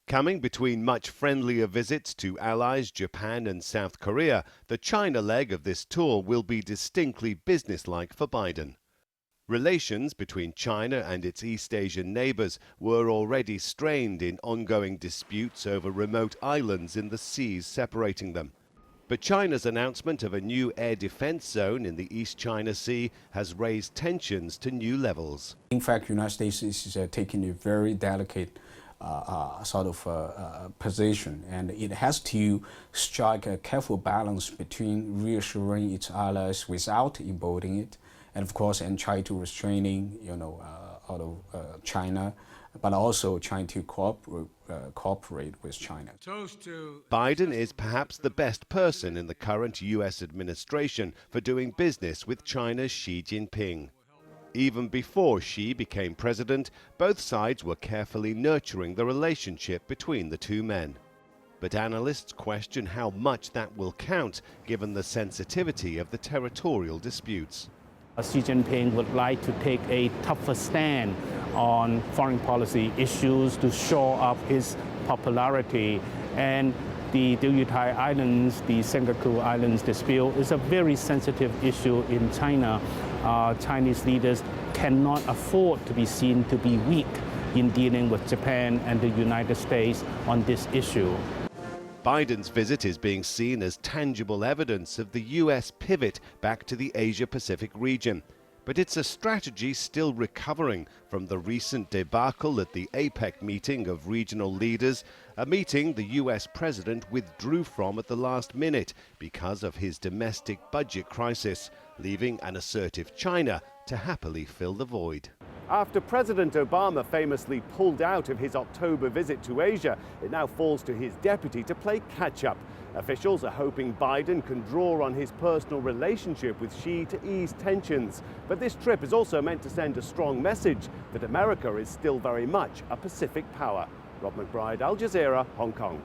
Coming between much friendlier visits to allies Japan and South Korea, the China leg of this tour will be distinctly businesslike for Biden. Relations between China and its East Asian neighbors were already strained in ongoing disputes over remote islands in the seas separating them. But China's announcement of a new air defense zone in the East China Sea has raised tensions to new levels. In fact, the United States is taking a very delicate position, and it has to strike a careful balance between reassuring its allies without emboldening it, and of course, and try to restraining, out of China, but also trying to cooperate with China. Biden is perhaps the best person in the current U.S. administration for doing business with China's Xi Jingping. Even before Xi became president, both sides were carefully nurturing the relationship between the two men. But analysts question how much that will count, given the sensitivity of the territorial disputes. Xi Jinping would like to take a tougher stand on foreign policy issues to shore up his popularity. And the Diaoyutai Islands, the Senkaku Islands dispute is a very sensitive issue in China. Chinese leaders cannot afford to be seen to be weak in dealing with Japan and the United States on this issue. Biden's visit is being seen as tangible evidence of the U.S. pivot back to the Asia-Pacific region. But it's a strategy still recovering from the recent debacle at the APEC meeting of regional leaders, a meeting the U.S. president withdrew from at the last minute because of his domestic budget crisis, leaving an assertive China to happily fill the void. After President Obama famously pulled out of his October visit to Asia, it now falls to his deputy to play catch-up. Officials are hoping Biden can draw on his personal relationship with Xi to ease tensions. But this trip is also meant to send a strong message that America is still very much a Pacific power. Mcbride, Al Jazeera, Hong Kong.